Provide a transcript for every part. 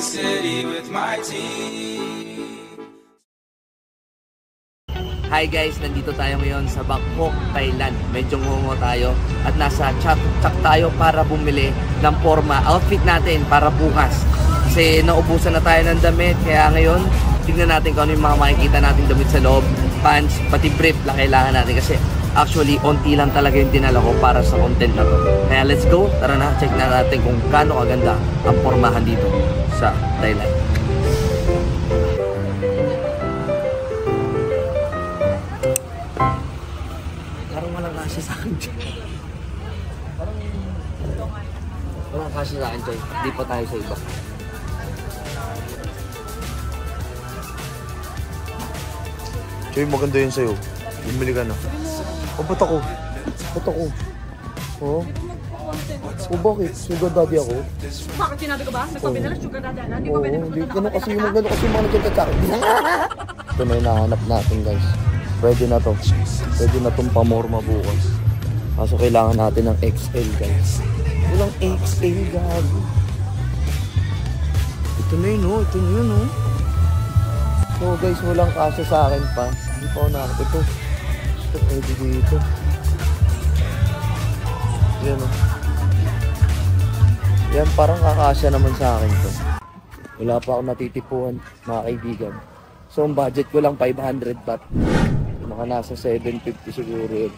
city with my team. Hi guys, nandito tayo ngayon sa Bangkok, Thailand. Medyo ngungo tayo at nasa Chak tayo para bumili ng forma, outfit natin para bukas. Kasi naubusan na tayo ng damit, kaya ngayon tingnan natin kung ano yung mga makikita natin damit sa loob, pants, pati brief lang kailangan natin kasi actually onti lang talaga yung dinala ko para sa content na to. Kaya let's go, tara na, check na natin kung gaano kaganda ang formahan dito sa Thailand. Kasi sa akin, Joy. Walang kasi sa akin, Joy. Di pa tayo sa iba. Joy, maganda yun sa'yo. Bumili ka na. Oh, ba't ako? Ba't ako? Oh? Oh, bakit? Sugar daddy ako? Bakit sinabi ko ba? Nagsabi na lang sugar daddy na? Hindi ko pwede magpunta na kasi yung mga nagkita sa akin. Ito na yung nahanap natin, guys. Pwede na to. Pwede na itong pamorma bukas. Kaso kailangan natin ng XL, guys. Walang XL, gago. Ito na yun, oh. Ito na yun, oh. So, guys, walang kasya sa akin pa. Hindi pa ako nakakita. Ito, pwede dito. Yan, oh. Yan, parang kakasya naman sa akin to. Wala pa ako natitipuan, mga kaibigan. So, ang budget ko lang 500 baht. Mga nasa 750 siguro yun.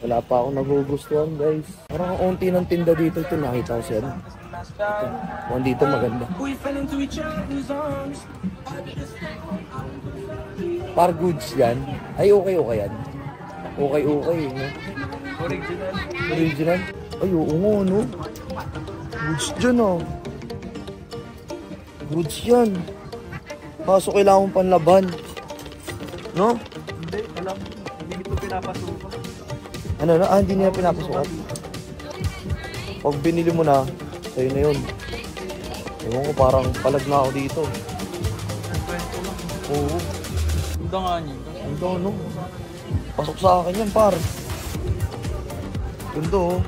Wala pa akong nagugustuhan, guys. Parang ang unti ng tinda dito. Ito nakita ko siya. Ito. Mukhang dito maganda. Par goods yan. Ay, okay yan. Okay. No? Original? Ay, oo, no? Goods dyan, oh. Goods yan. Kaso kailangan mong panlaban. No? Hindi, alam. Hindi ito pinapasukan. Ano na? Hindi nila pinapasukan. Pag binili mo na, sa'yo na yun. Ewan ko, parang palag na ako dito. Kwento lang. Oo. Ganda nga niya. Ganda, no? Pasok sa akin yan, par. Ganda, oh.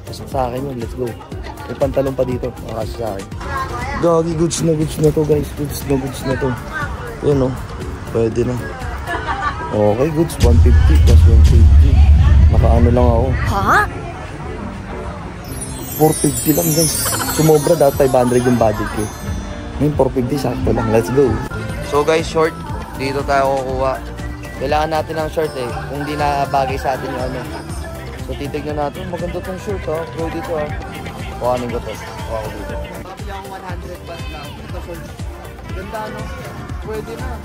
Pasok sa akin yun, let's go. May pantalon pa dito, makakasya sa akin. Gagi, goods na to, guys. Goods na to. Yun, oh. Pwede na. Okay, goods. 150 plus 150. Nakaano lang ako. Ha? 450 lang, guys. Sumobra dati 500 yung budget ko. Ngayon 450, sakto lang. Let's go. So, guys, short. Dito tayo kukuha. Kailangan natin ng short, eh. Kung di na bagay sa atin yung ano. So, titignan natin. Maganda tong short, ha. Pwede to, ha. Kuhanin ko to. Kuha ko dito. Sabi lang 100 baht lang. Ito, short. Ganda, no? Pwede na.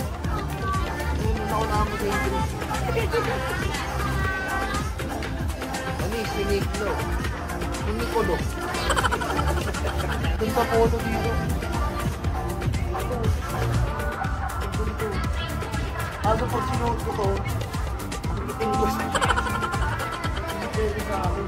Nakunahan mo sa English. Ano yung siniklo? Sinikolo. Doon sa photo dito. Kaso pag sinuot ko to, iting gusto. Hindi pwede sa akin.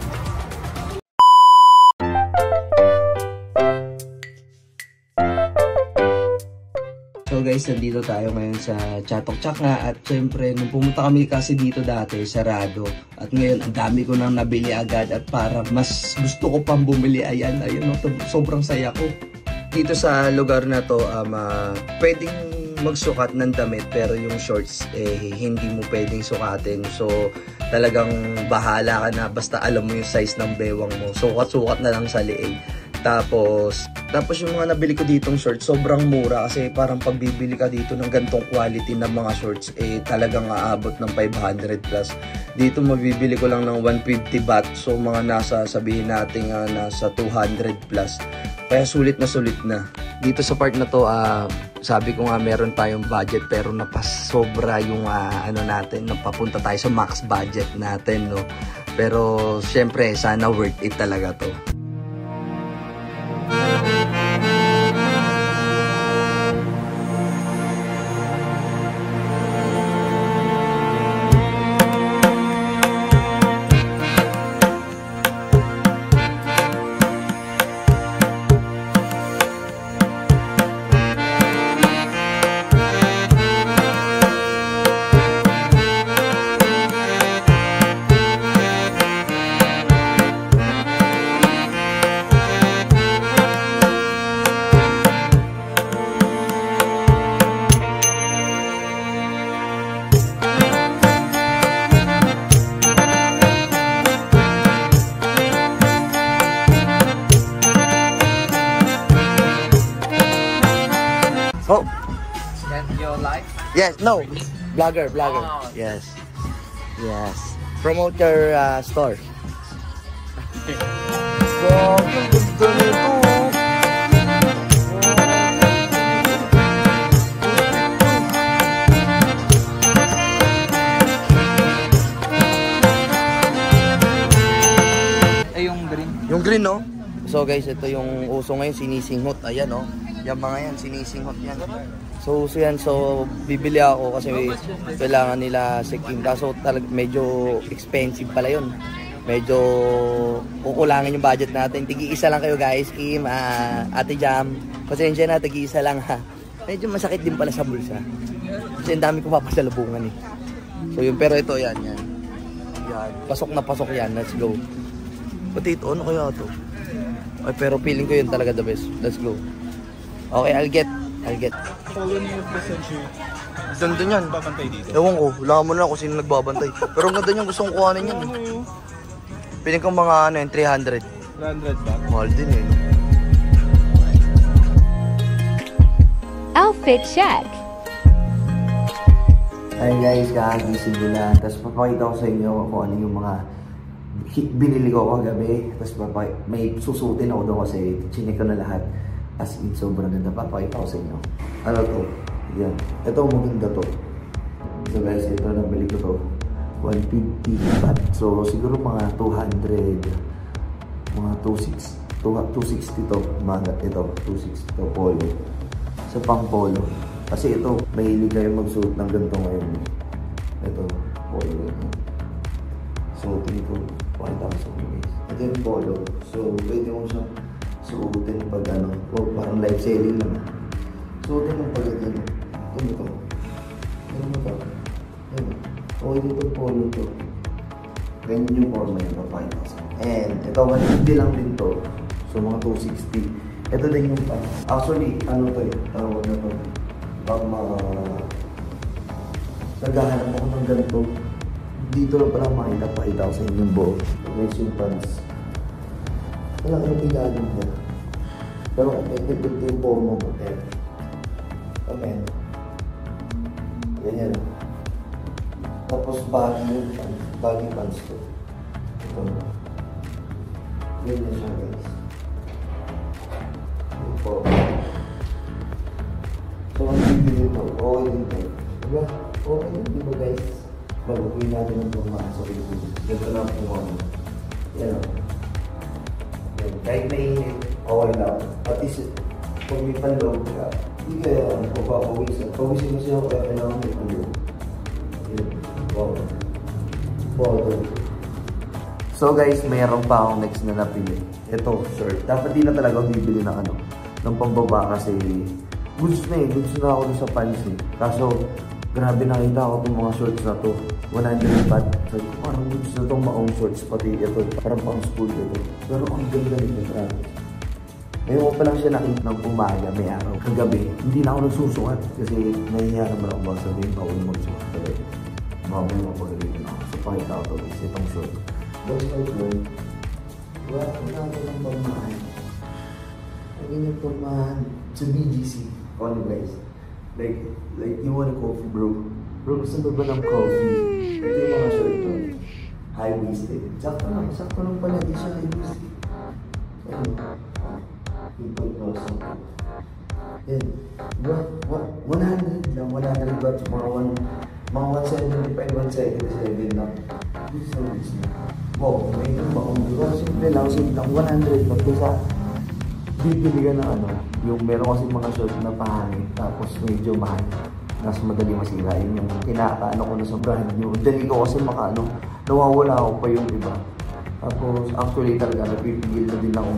So guys, nandito tayo ngayon sa Chak nga at syempre nung pumunta kami kasi dito dati, sarado. At ngayon ang dami ko nang nabili agad at para mas gusto ko pang bumili. Ayan, sobrang saya ko. Dito sa lugar na to, pwedeng magsukat ng damit pero yung shorts hindi mo pwedeng sukatin. So talagang bahala ka na basta alam mo yung size ng bewang mo. Sukat-sukat na lang sa liig. Tapos yung mga nabili ko ditong shorts, sobrang mura kasi parang pagbibili ka dito ng gantong quality ng mga shorts, talagang aabot ng 500 plus. Dito mabibili ko lang ng 150 baht, so mga nasa, sabihin natin nasa 200 plus. Kaya sulit na. Dito sa part na to, sabi ko nga meron tayong budget pero napasobra yung natin, napapunta tayo sa max budget natin, no? Pero syempre, sana worth it talaga to. Oh, Can you like? yes, no. Vlogger. Oh. Yes. Promote your store. So, gusto nito. Yung green. Yung green, no? So guys, ito yung uso ngayon, sinisinghot. Ayan, no? Yung mga yan, sinisinghot yan. So uso yan. So bibili ako kasi kailangan nila sikim. Kaso medyo expensive pala yun. Medyo kukulangin yung budget natin. Tigi-isa lang kayo guys, Kim, Ate Jam. Pasensya na, tigi-isa lang ha. Medyo masakit din pala sa bulsa. Kasi ang dami ko papasalubungan eh. So yun, pero ito yan. Pasok na pasok yan, let's go. Pati ito, ano kaya ito? Ay, pero feeling ko yun talaga the best. Let's go. Okay, I'll get. Colony of the century. Ganda niyan. Babantay dito. Ewan ko, wala mo na kung sino nagbabantay. Pero ang ganda niyan, gusto kong kuhanin yan. Piling ko mga 300. 300 ba? Mahal din eh. Outfit check. Hi guys, kakagising ko na. Tapos papakita ko sa inyo kung ano yung mga binili ko kagabi. Tapos may susutin ako doon kasi chinik ko na lahat. As in, sobrang ganda. Papakita ko sa inyo. Ano to? Yan. Ito, maganda to. So guys, ito nabili ko to. 150 baht. So siguro mga 200. Mga 260 to. Ito, 260 to. Polo. Sa pang polo. Kasi ito, mahilig kayo magsuot ng ganito ngayon. Ito, polo. Suotin ko. Pakita ko sa inyo guys. Ito yung polo. So, pwede mo siyang suotin pag ano. O parang live selling lang. Suotin mo pag ito. Ito mo to. Ito mo to. O, ito yung polo to. Ganyan yung forma yung papakita ko sa inyo. And, ito, 150 lang din to. So, mga 260. Ito din yung pan. Actually, ano to eh. Tawag na to. Pag naghahanap ako ng ganito, dito lang pala makita ko sa inyo yung buo. Guys, yung pants. Walang yung ilalim niya. Pero ito yung forma mo. Amen. Ganyan. Tapos baggy pants to. Ito. Ganyan siya guys. Yung forma. So, ang bibili ito, okay din ito. Diba? Okay din, diba guys? Baguhin natin ang pagmahal sa Pilipinas. Ganito lang po kami. Yan o. Kahit mainit, okay lang. At least, pag may panloob ka, hindi kaya papapawisan. Pawisin mo siya kaya kailangan may panloob. Wow. Wow. So guys, mayroon pa akong next na napili. Ito, shirt. Dapat di na talaga bibili ng ano, ng pambaba kasi goods na ako sa pants eh. Kaso, grabe nakita ko itong mga shorts na to. 100 baht. So, parang goods na itong maong shorts. Pati ito, parang pang school ito. Pero ang ganda nito, grabe. Ngayon ko pa lang siya nakita ng umaga, may araw. Kagabi, hindi na ako nagsusukat. Kasi nahihiya naman ako ba sabihin pa ako yung magsukat talaga. Mabay mo pagalitin ako. So, pakita ko ito guys, itong short. Boys like girl, wala ko ng pamahan. Ang yung pamahan sa BGC. Ano guys? Like you want a coffee, bro? Bro, gusto mo ba ng coffee? Ito yung mga shirt to. High-waisted. Sakto lang pala. Di siya high-waisted. Ayun. People close. Yan. Bro, 100 lang. 100 baht. Mga 175, 177 lang. This service na. Wow, may maong. Simple lang. 100 baht. Kaya bibili ka na ano, yung meron kasi mga short na pahangin, tapos medyo mahal, mas madali masira. Yun yung kinakaano ko na sa brand new. Dali ko kasi nawawala ako pa yung iba. Tapos actually talaga, napipigil na din ako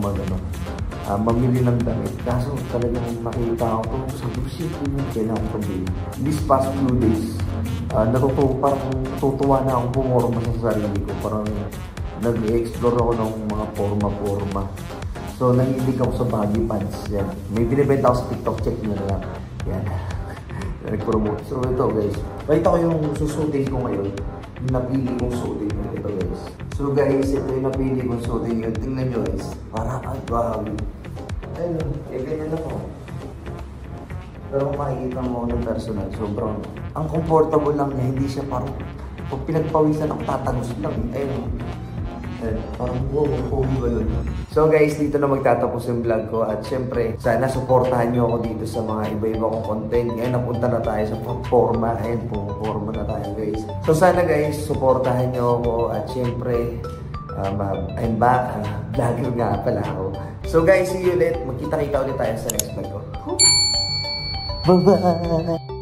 mamili ng damit. Kaso talagang nakita ko sa shit yung kailangan ko bilhin. This past few days, parang natutuwa na akong pumorma sa sarili ko. Parang nag-explore ako ng mga forma. So, nangilig ako sa baggy pants. Yan. May binibenta ako sa TikTok. Check nyo na lang. Yan. Nag-promote. So, ito guys. Pakita ko yung susutin ko ngayon. Yung napili kong suotin yun. Ito guys. So guys, ito yung napili kong suotin yun. Tingnan nyo guys. Parang ang grabe. Ayun. Ganyan ako. Pero kung makikita mo ng personal, sobrang, ang comfortable lang niya, hindi siya parang, pag pinagpawisan ako, tatagos lang. Ayun. Parang wow, balon. So guys, dito na magtatapos yung vlog ko at syempre, sana supportahan nyo ako dito sa mga iba-iba kong content. Ngayon napunta na tayo sa forma. Ayun po, forma na tayo guys. So sana guys, supportahan nyo ako at syempre, I'm back. Vlogger nga pala ako. So guys, see you ulit. Magkita-kita ulit tayo sa next vlog ko. Bye-bye!